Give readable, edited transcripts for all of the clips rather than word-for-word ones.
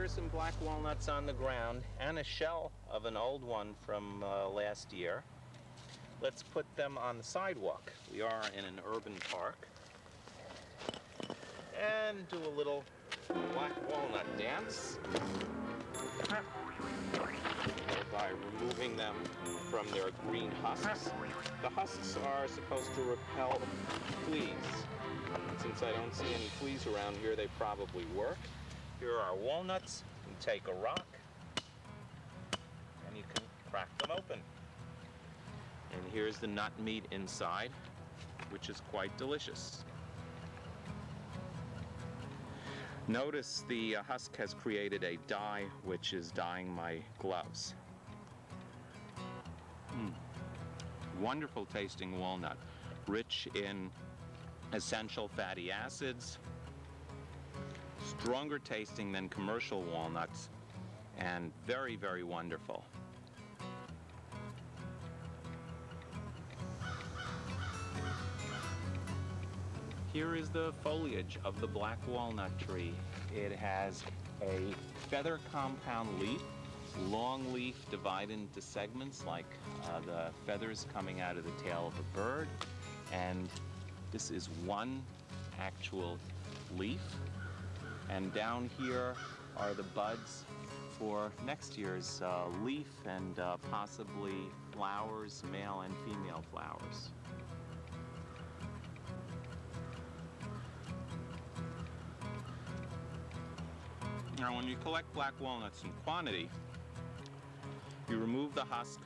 are some black walnuts on the ground and a shell of an old one from last year. Let's put them on the sidewalk. We are in an urban park. And do a little black walnut dance by removing them from their green husks. The husks are supposed to repel fleas. Since I don't see any fleas around here, they probably work. Here are our walnuts. You take a rock and you can crack them open. And here's the nut meat inside, which is quite delicious. Notice the husk has created a dye which is dyeing my gloves. Wonderful tasting walnut, rich in essential fatty acids, stronger tasting than commercial walnuts, and very, very wonderful. Here is the foliage of the black walnut tree. It has a feather compound leaf, long leaf divided into segments like the feathers coming out of the tail of a bird. And this is one actual leaf. And down here are the buds for next year's leaf and possibly flowers, male and female flowers. Now, when you collect black walnuts in quantity, you remove the husk,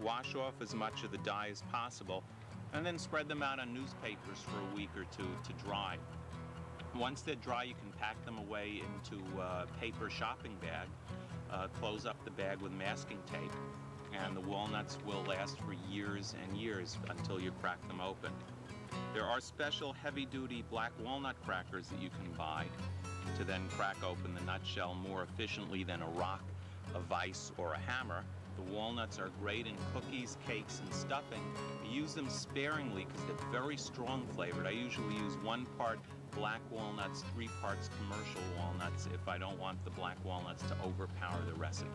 wash off as much of the dye as possible, and then spread them out on newspapers for a week or two to dry. Once they're dry, you can pack them away into a paper shopping bag, close up the bag with masking tape, and the walnuts will last for years and years until you crack them open. There are special heavy-duty black walnut crackers that you can buy to then crack open the nutshell more efficiently than a rock, a vise, or a hammer. The walnuts are great in cookies, cakes, and stuffing. I use them sparingly because they're very strong flavored. I usually use 1 part black walnuts, 3 parts commercial walnuts if I don't want the black walnuts to overpower the recipe.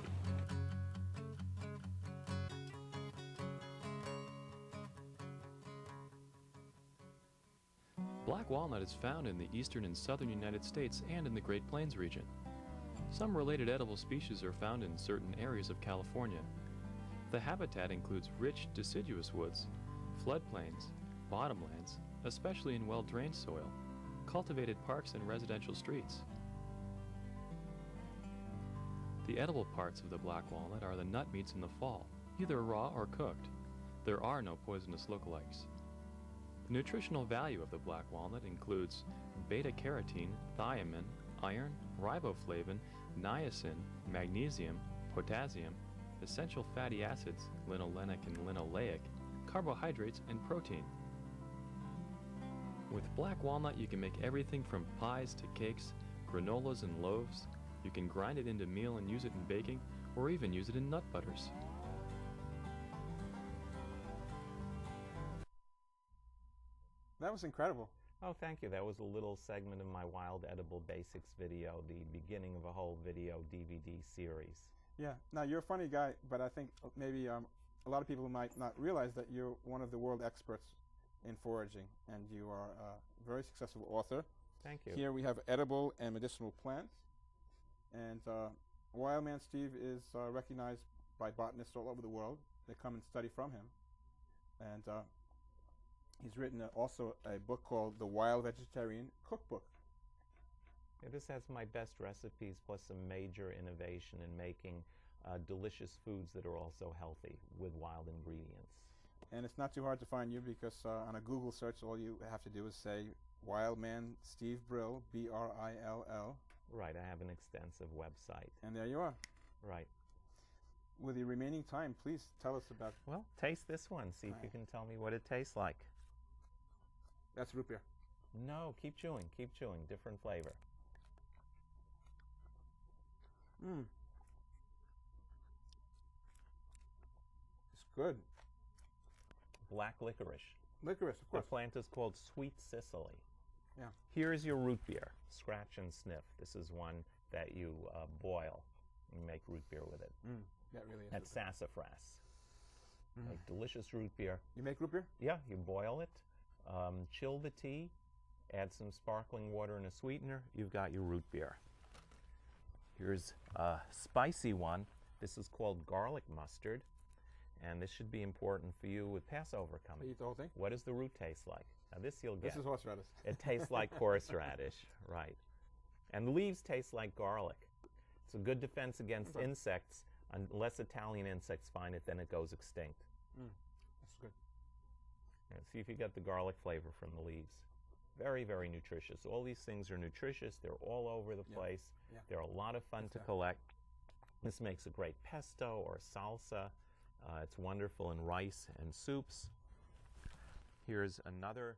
Black walnut is found in the eastern and southern United States and in the Great Plains region. Some related edible species are found in certain areas of California. The habitat includes rich deciduous woods, floodplains, bottomlands, especially in well-drained soil, cultivated parks and residential streets. The edible parts of the black walnut are the nut meats in the fall, either raw or cooked. There are no poisonous lookalikes. The nutritional value of the black walnut includes beta-carotene, thiamine, iron, riboflavin, niacin, magnesium, potassium, essential fatty acids, linolenic and linoleic, carbohydrates, and protein. With black walnut, you can make everything from pies to cakes, granolas and loaves. You can grind it into meal and use it in baking, or even use it in nut butters. That was incredible. Oh, thank you. That was a little segment of my Wild Edible Basics video, the beginning of a whole video DVD series. Yeah. Now, you're a funny guy, but I think maybe a lot of people might not realize that you're one of the world experts in foraging, and you are a very successful author. Thank you. Here we have edible and medicinal plants. And Wildman Steve is recognized by botanists all over the world. They come and study from him. And he's written also a book called The Wild Vegetarian Cookbook. Yeah, this has my best recipes plus some major innovation in making delicious foods that are also healthy with wild ingredients. And it's not too hard to find you because on a Google search, all you have to do is say Wildman Steve Brill, B-R-I-L-L. Right, I have an extensive website. And there you are. Right. With the remaining time, please tell us about... Well, taste this one. See if you can tell me what it tastes like. That's root beer. No, keep chewing, different flavor. It's good. Black licorice. Licorice, of course. The plant is called Sweet Sicily. Yeah. Here's your root beer. Scratch and sniff. This is one that you boil and make root beer with it. That really is. That's sassafras. Make delicious root beer. You make root beer? Yeah, you boil it, chill the tea, add some sparkling water and a sweetener, you've got your root beer. Here's a spicy one. This is called garlic mustard, and this should be important for you with Passover coming. Eat the whole thing? What does the root taste like? Now this you'll get. This is horseradish. It tastes like horseradish, right. And the leaves taste like garlic. It's a good defense against insects. Unless Italian insects find it, then it goes extinct. That's good. Yeah, see if you get the garlic flavor from the leaves. Very, very nutritious. All these things are nutritious. They're all over the place. Yeah. They're a lot of fun to collect. This makes a great pesto or salsa. It's wonderful in rice and soups. Here's another